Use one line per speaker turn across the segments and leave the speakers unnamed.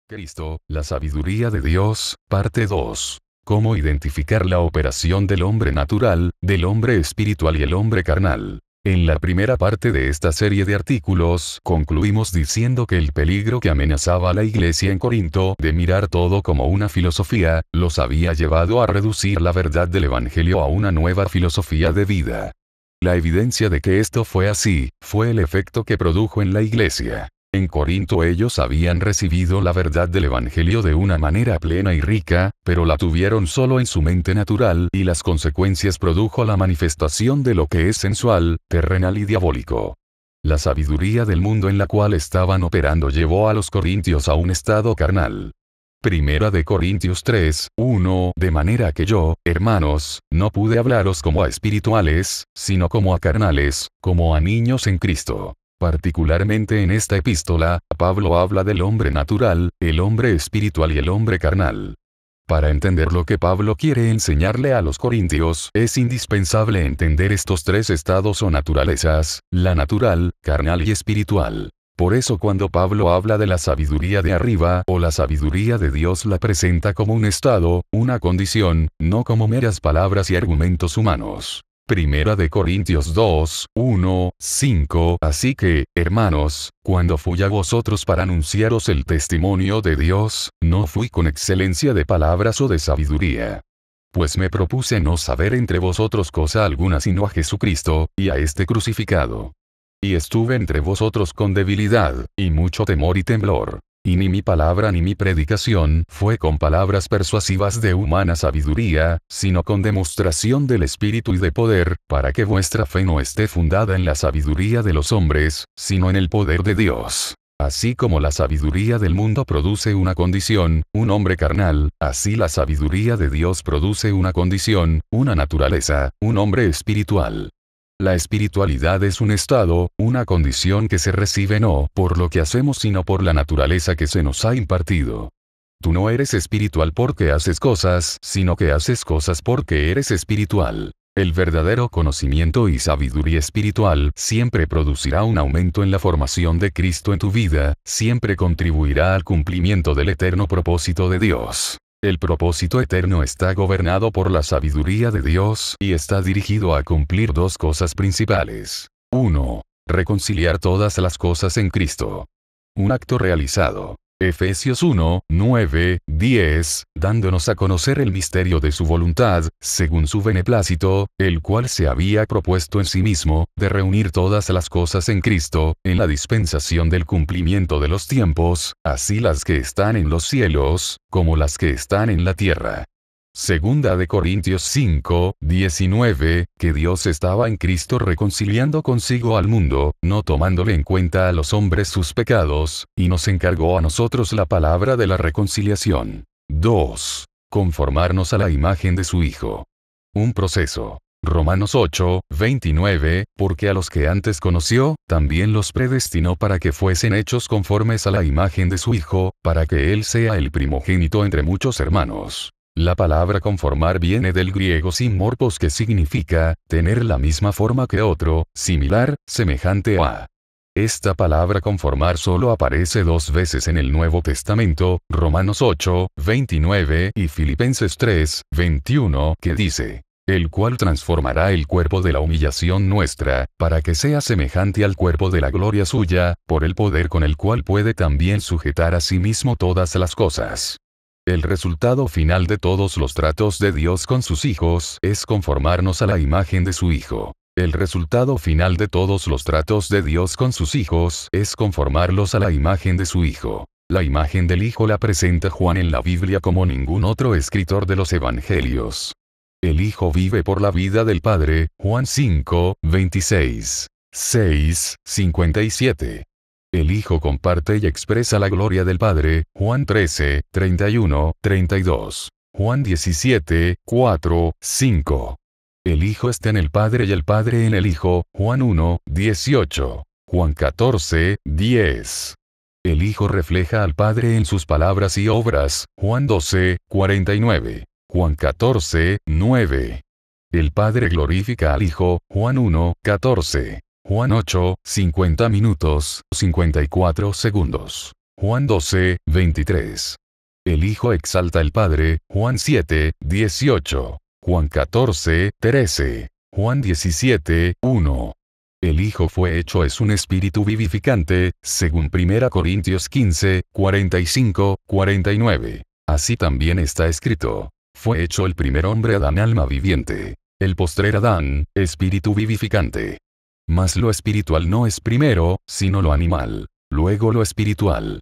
Cristo, la sabiduría de Dios, parte 2. Cómo identificar la operación del hombre natural, del hombre espiritual y el hombre carnal. En la primera parte de esta serie de artículos, concluimos diciendo que el peligro que amenazaba a la iglesia en Corinto de mirar todo como una filosofía, los había llevado a reducir la verdad del Evangelio a una nueva filosofía de vida. La evidencia de que esto fue así, fue el efecto que produjo en la iglesia. En Corinto ellos habían recibido la verdad del Evangelio de una manera plena y rica, pero la tuvieron solo en su mente natural y las consecuencias produjo la manifestación de lo que es sensual, terrenal y diabólico. La sabiduría del mundo en la cual estaban operando llevó a los corintios a un estado carnal. Primera de Corintios 3, 1, de manera que yo, hermanos, no pude hablaros como a espirituales, sino como a carnales, como a niños en Cristo. Particularmente en esta epístola, Pablo habla del hombre natural, el hombre espiritual y el hombre carnal. Para entender lo que Pablo quiere enseñarle a los corintios, es indispensable entender estos tres estados o naturalezas, la natural, carnal y espiritual. Por eso cuando Pablo habla de la sabiduría de arriba o la sabiduría de Dios la presenta como un estado, una condición, no como meras palabras y argumentos humanos. Primera de Corintios 2, 1, 5. Así que, hermanos, cuando fui a vosotros para anunciaros el testimonio de Dios, no fui con excelencia de palabras o de sabiduría. Pues me propuse no saber entre vosotros cosa alguna sino a Jesucristo, y a este crucificado. Y estuve entre vosotros con debilidad, y mucho temor y temblor. Y ni mi palabra ni mi predicación fue con palabras persuasivas de humana sabiduría, sino con demostración del Espíritu y de poder, para que vuestra fe no esté fundada en la sabiduría de los hombres, sino en el poder de Dios. Así como la sabiduría del mundo produce una condición, un hombre carnal, así la sabiduría de Dios produce una condición, una naturaleza, un hombre espiritual. La espiritualidad es un estado, una condición que se recibe no por lo que hacemos sino por la naturaleza que se nos ha impartido. Tú no eres espiritual porque haces cosas, sino que haces cosas porque eres espiritual. El verdadero conocimiento y sabiduría espiritual siempre producirá un aumento en la formación de Cristo en tu vida, siempre contribuirá al cumplimiento del eterno propósito de Dios. El propósito eterno está gobernado por la sabiduría de Dios y está dirigido a cumplir dos cosas principales. 1. Reconciliar todas las cosas en Cristo. Un acto realizado. Efesios 1, 9, 10, dándonos a conocer el misterio de su voluntad, según su beneplácito, el cual se había propuesto en sí mismo, de reunir todas las cosas en Cristo, en la dispensación del cumplimiento de los tiempos, así las que están en los cielos, como las que están en la tierra. Segunda de Corintios 5, 19, que Dios estaba en Cristo reconciliando consigo al mundo, no tomándole en cuenta a los hombres sus pecados, y nos encargó a nosotros la palabra de la reconciliación. 2. Conformarnos a la imagen de su Hijo. Un proceso. Romanos 8, 29, porque a los que antes conoció, también los predestinó para que fuesen hechos conformes a la imagen de su Hijo, para que Él sea el primogénito entre muchos hermanos. La palabra conformar viene del griego simorpos que significa, tener la misma forma que otro, similar, semejante a. Esta palabra conformar solo aparece dos veces en el Nuevo Testamento, Romanos 8, 29 y Filipenses 3, 21, que dice, el cual transformará el cuerpo de la humillación nuestra, para que sea semejante al cuerpo de la gloria suya, por el poder con el cual puede también sujetar a sí mismo todas las cosas. El resultado final de todos los tratos de Dios con sus hijos es conformarnos a la imagen de su Hijo. El resultado final de todos los tratos de Dios con sus hijos es conformarlos a la imagen de su Hijo. La imagen del Hijo la presenta Juan en la Biblia como ningún otro escritor de los Evangelios. El Hijo vive por la vida del Padre, Juan 5, 26. 6, 57. El Hijo comparte y expresa la gloria del Padre, Juan 13, 31, 32. Juan 17, 4, 5. El Hijo está en el Padre y el Padre en el Hijo, Juan 1, 18. Juan 14, 10. El Hijo refleja al Padre en sus palabras y obras, Juan 12, 49. Juan 14, 9. El Padre glorifica al Hijo, Juan 1, 14. Juan 8, 50 minutos, 54 segundos. Juan 12, 23. El Hijo exalta al Padre, Juan 7, 18. Juan 14, 13. Juan 17, 1. El Hijo fue hecho es un espíritu vivificante, según 1 Corintios 15, 45, 49. Así también está escrito. Fue hecho el primer hombre Adán alma viviente. El postrer Adán, espíritu vivificante. Mas lo espiritual no es primero, sino lo animal, luego lo espiritual.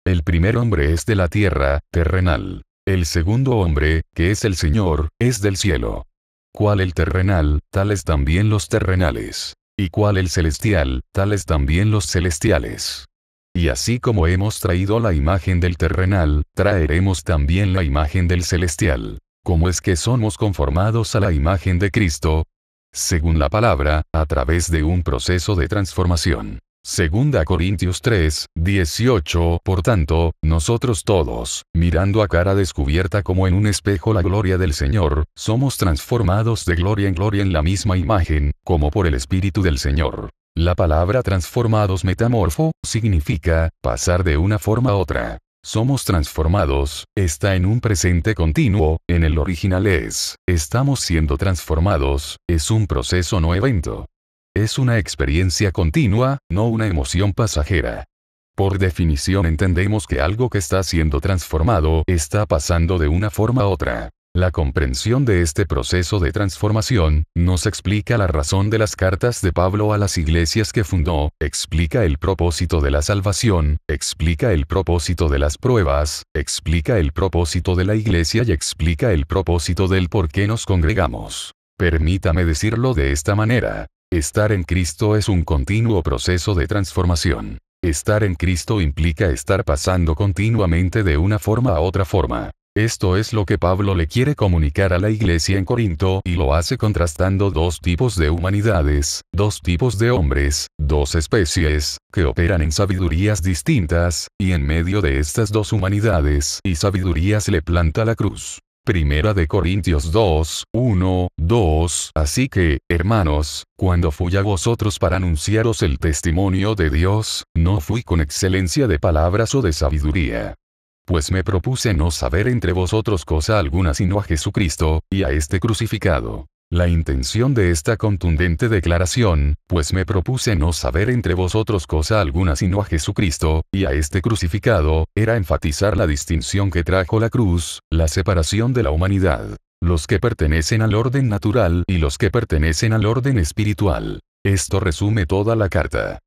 El primer hombre es de la tierra, terrenal. El segundo hombre, que es el Señor, es del cielo. Cual el terrenal, tales también los terrenales. Y cual el celestial, tales también los celestiales. Y así como hemos traído la imagen del terrenal, traeremos también la imagen del celestial. ¿Cómo es que somos conformados a la imagen de Cristo? Según la palabra, a través de un proceso de transformación. Segunda Corintios 3, 18. Por tanto, nosotros todos, mirando a cara descubierta como en un espejo la gloria del Señor, somos transformados de gloria en la misma imagen, como por el Espíritu del Señor. La palabra transformados metamorfo, significa, pasar de una forma a otra. Somos transformados, está en un presente continuo, en el original es, estamos siendo transformados, es un proceso no evento. Es una experiencia continua, no una emoción pasajera. Por definición entendemos que algo que está siendo transformado está pasando de una forma a otra. La comprensión de este proceso de transformación nos explica la razón de las cartas de Pablo a las iglesias que fundó, explica el propósito de la salvación, explica el propósito de las pruebas, explica el propósito de la iglesia y explica el propósito del por qué nos congregamos. Permítame decirlo de esta manera. Estar en Cristo es un continuo proceso de transformación. Estar en Cristo implica estar pasando continuamente de una forma a otra forma. Esto es lo que Pablo le quiere comunicar a la iglesia en Corinto y lo hace contrastando dos tipos de humanidades, dos tipos de hombres, dos especies, que operan en sabidurías distintas, y en medio de estas dos humanidades y sabidurías le planta la cruz. Primera de Corintios 2, 1, 2. Así que, hermanos, cuando fui a vosotros para anunciaros el testimonio de Dios, no fui con excelencia de palabras o de sabiduría. Pues me propuse no saber entre vosotros cosa alguna sino a Jesucristo, y a este crucificado. La intención de esta contundente declaración, pues me propuse no saber entre vosotros cosa alguna sino a Jesucristo, y a este crucificado, era enfatizar la distinción que trajo la cruz, la separación de la humanidad. Los que pertenecen al orden natural y los que pertenecen al orden espiritual. Esto resume toda la carta.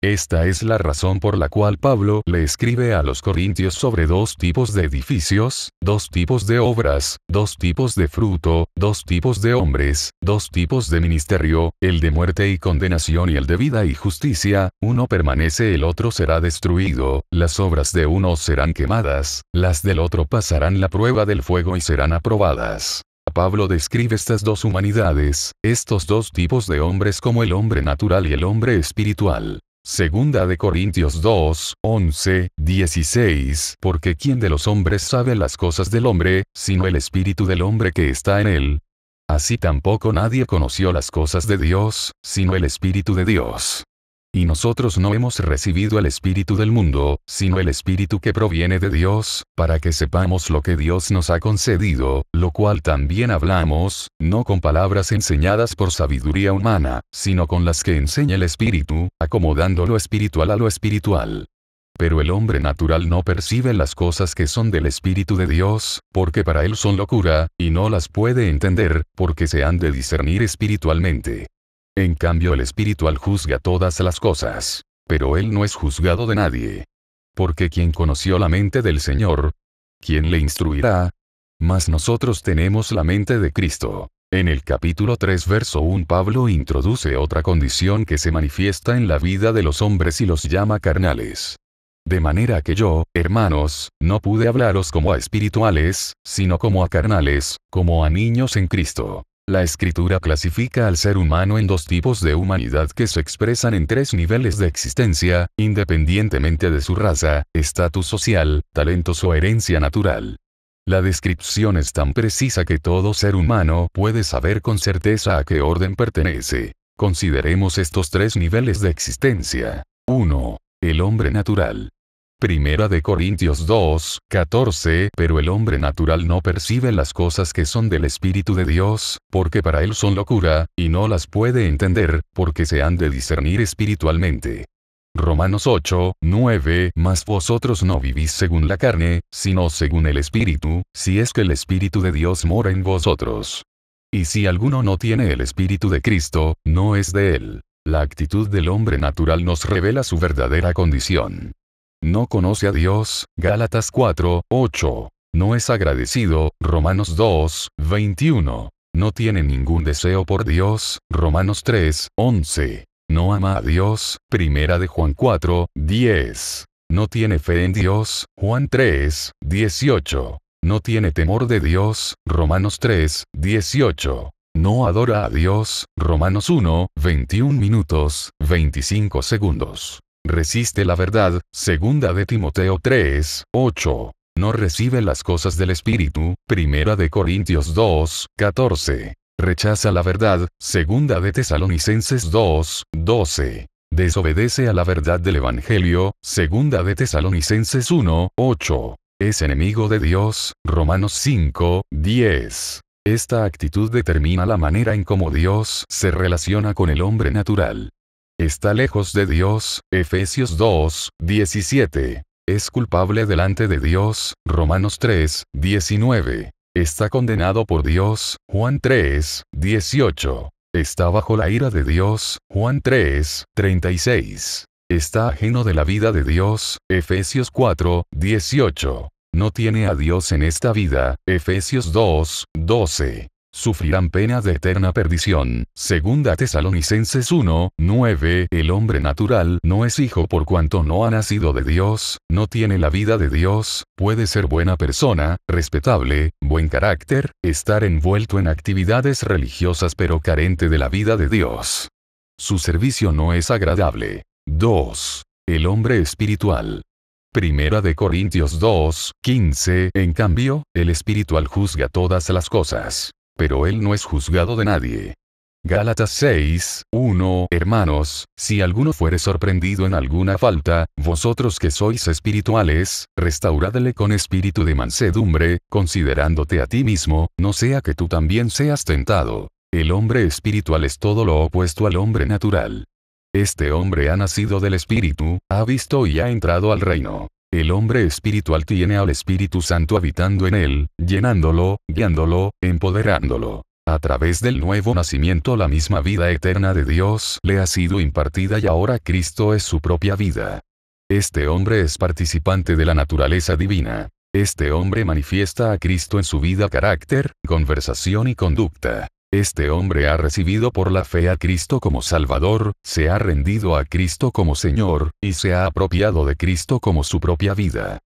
Esta es la razón por la cual Pablo le escribe a los corintios sobre dos tipos de edificios, dos tipos de obras, dos tipos de fruto, dos tipos de hombres, dos tipos de ministerio, el de muerte y condenación y el de vida y justicia, uno permanece, el otro será destruido, las obras de uno serán quemadas, las del otro pasarán la prueba del fuego y serán aprobadas. Pablo describe estas dos humanidades, estos dos tipos de hombres como el hombre natural y el hombre espiritual. Segunda de Corintios 2, 11, 16. Porque ¿quién de los hombres sabe las cosas del hombre, sino el espíritu del hombre que está en él? Así tampoco nadie conoció las cosas de Dios, sino el espíritu de Dios. Y nosotros no hemos recibido el espíritu del mundo, sino el espíritu que proviene de Dios, para que sepamos lo que Dios nos ha concedido, lo cual también hablamos, no con palabras enseñadas por sabiduría humana, sino con las que enseña el espíritu, acomodando lo espiritual a lo espiritual. Pero el hombre natural no percibe las cosas que son del espíritu de Dios, porque para él son locura, y no las puede entender, porque se han de discernir espiritualmente. En cambio el espiritual juzga todas las cosas. Pero él no es juzgado de nadie. Porque ¿quién conoció la mente del Señor? ¿Quién le instruirá? Mas nosotros tenemos la mente de Cristo. En el capítulo 3 verso 1 Pablo introduce otra condición que se manifiesta en la vida de los hombres y los llama carnales. De manera que yo, hermanos, no pude hablaros como a espirituales, sino como a carnales, como a niños en Cristo. La Escritura clasifica al ser humano en dos tipos de humanidad que se expresan en tres niveles de existencia, independientemente de su raza, estatus social, talentos o herencia natural. La descripción es tan precisa que todo ser humano puede saber con certeza a qué orden pertenece. Consideremos estos tres niveles de existencia. 1. El hombre natural. Primera de Corintios 2, 14. Pero el hombre natural no percibe las cosas que son del Espíritu de Dios, porque para él son locura, y no las puede entender, porque se han de discernir espiritualmente. Romanos 8, 9. Mas vosotros no vivís según la carne, sino según el Espíritu, si es que el Espíritu de Dios mora en vosotros. Y si alguno no tiene el Espíritu de Cristo, no es de él. La actitud del hombre natural nos revela su verdadera condición. No conoce a Dios, Gálatas 4, 8. No es agradecido, Romanos 2, 21. No tiene ningún deseo por Dios, Romanos 3, 11. No ama a Dios, Primera de Juan 4, 10. No tiene fe en Dios, Juan 3, 18. No tiene temor de Dios, Romanos 3, 18. No adora a Dios, Romanos 1, 21 minutos, 25 segundos. Resiste la verdad, Segunda de Timoteo 3, 8. No recibe las cosas del Espíritu, Primera de Corintios 2, 14. Rechaza la verdad, Segunda de Tesalonicenses 2, 12. Desobedece a la verdad del Evangelio, Segunda de Tesalonicenses 1, 8. Es enemigo de Dios, Romanos 5, 10. Esta actitud determina la manera en cómo Dios se relaciona con el hombre natural. Está lejos de Dios, Efesios 2, 17. Es culpable delante de Dios, Romanos 3, 19. Está condenado por Dios, Juan 3, 18. Está bajo la ira de Dios, Juan 3, 36. Está ajeno de la vida de Dios, Efesios 4, 18. No tiene a Dios en esta vida, Efesios 2, 12. Sufrirán pena de eterna perdición, Segunda Tesalonicenses 1, 9. El hombre natural no es hijo por cuanto no ha nacido de Dios, no tiene la vida de Dios, puede ser buena persona, respetable, buen carácter, estar envuelto en actividades religiosas pero carente de la vida de Dios. Su servicio no es agradable. 2. El hombre espiritual. Primera de Corintios 2, 15. En cambio, el espiritual juzga todas las cosas. Pero él no es juzgado de nadie. Gálatas 6, 1. Hermanos, si alguno fuere sorprendido en alguna falta, vosotros que sois espirituales, restauradle con espíritu de mansedumbre, considerándote a ti mismo, no sea que tú también seas tentado. El hombre espiritual es todo lo opuesto al hombre natural. Este hombre ha nacido del Espíritu, ha visto y ha entrado al reino. El hombre espiritual tiene al Espíritu Santo habitando en él, llenándolo, guiándolo, empoderándolo. A través del nuevo nacimiento la misma vida eterna de Dios le ha sido impartida y ahora Cristo es su propia vida. Este hombre es participante de la naturaleza divina. Este hombre manifiesta a Cristo en su vida, carácter, conversación y conducta. Este hombre ha recibido por la fe a Cristo como Salvador, se ha rendido a Cristo como Señor, y se ha apropiado de Cristo como su propia vida.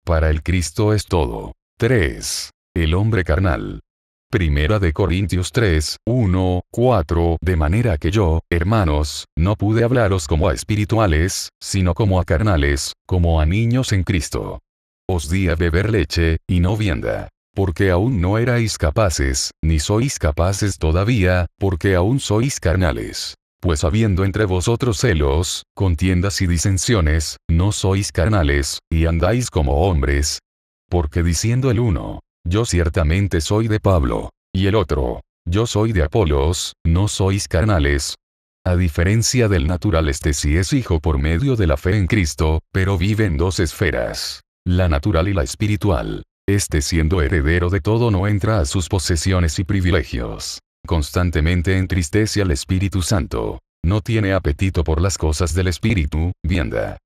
Para el Cristo es todo. 3. El hombre carnal. Primera de Corintios 3, 1, 4. De manera que yo, hermanos, no pude hablaros como a espirituales, sino como a carnales, como a niños en Cristo. Os di a beber leche, y no vianda. Porque aún no erais capaces, ni sois capaces todavía, porque aún sois carnales. Pues habiendo entre vosotros celos, contiendas y disensiones, no sois carnales, y andáis como hombres. Porque diciendo el uno, yo ciertamente soy de Pablo, y el otro, yo soy de Apolos, no sois carnales. A diferencia del natural, este sí es hijo por medio de la fe en Cristo, pero vive en dos esferas, la natural y la espiritual. Este, siendo heredero de todo, no entra a sus posesiones y privilegios. Constantemente entristece al Espíritu Santo. No tiene apetito por las cosas del Espíritu, vianda.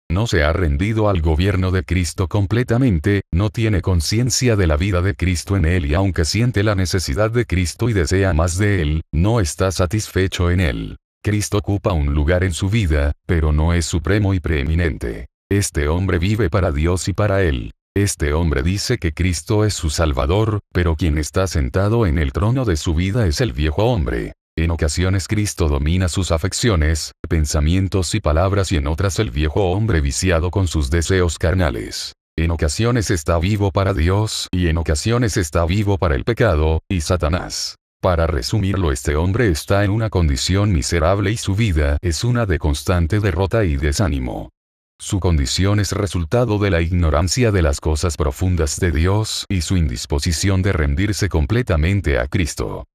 No se ha rendido al gobierno de Cristo completamente, no tiene conciencia de la vida de Cristo en él, y aunque siente la necesidad de Cristo y desea más de él, no está satisfecho en él. Cristo ocupa un lugar en su vida, pero no es supremo y preeminente. Este hombre vive para Dios y para él. Este hombre dice que Cristo es su Salvador, pero quien está sentado en el trono de su vida es el viejo hombre. En ocasiones Cristo domina sus afecciones, pensamientos y palabras, y en otras el viejo hombre viciado con sus deseos carnales. En ocasiones está vivo para Dios, y en ocasiones está vivo para el pecado, y Satanás. Para resumirlo, este hombre está en una condición miserable y su vida es una de constante derrota y desánimo. Su condición es resultado de la ignorancia de las cosas profundas de Dios y su indisposición de rendirse completamente a Cristo.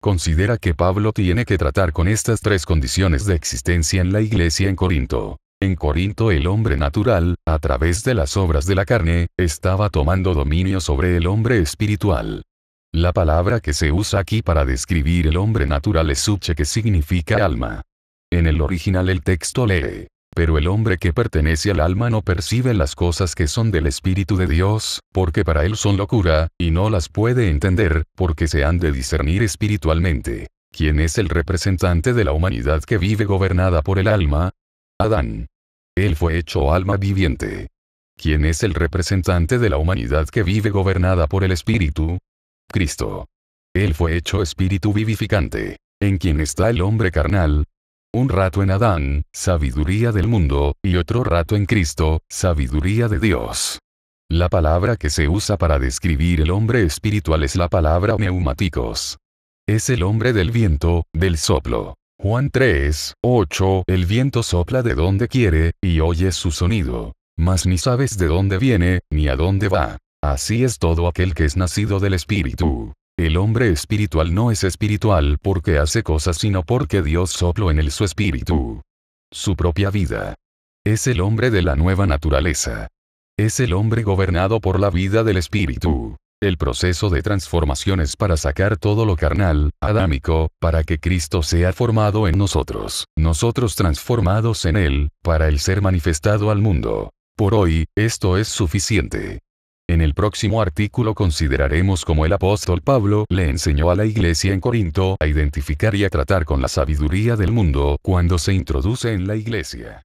Considera que Pablo tiene que tratar con estas tres condiciones de existencia en la iglesia en Corinto. En Corinto el hombre natural, a través de las obras de la carne, estaba tomando dominio sobre el hombre espiritual. La palabra que se usa aquí para describir el hombre natural es subche, que significa alma. En el original el texto lee: pero el hombre que pertenece al alma no percibe las cosas que son del Espíritu de Dios, porque para él son locura, y no las puede entender, porque se han de discernir espiritualmente. ¿Quién es el representante de la humanidad que vive gobernada por el alma? Adán. Él fue hecho alma viviente. ¿Quién es el representante de la humanidad que vive gobernada por el Espíritu? Cristo. Él fue hecho espíritu vivificante. ¿En quién está el hombre carnal? Un rato en Adán, sabiduría del mundo, y otro rato en Cristo, sabiduría de Dios. La palabra que se usa para describir el hombre espiritual es la palabra neumáticos. Es el hombre del viento, del soplo. Juan 3, 8. El viento sopla de donde quiere, y oyes su sonido. Mas ni sabes de dónde viene, ni a dónde va. Así es todo aquel que es nacido del Espíritu. El hombre espiritual no es espiritual porque hace cosas, sino porque Dios sopló en él su espíritu. Su propia vida. Es el hombre de la nueva naturaleza. Es el hombre gobernado por la vida del espíritu. El proceso de transformación es para sacar todo lo carnal, adámico, para que Cristo sea formado en nosotros. Nosotros transformados en él, para el ser manifestado al mundo. Por hoy, esto es suficiente. En el próximo artículo consideraremos cómo el apóstol Pablo le enseñó a la iglesia en Corinto a identificar y a tratar con la sabiduría del mundo cuando se introduce en la iglesia.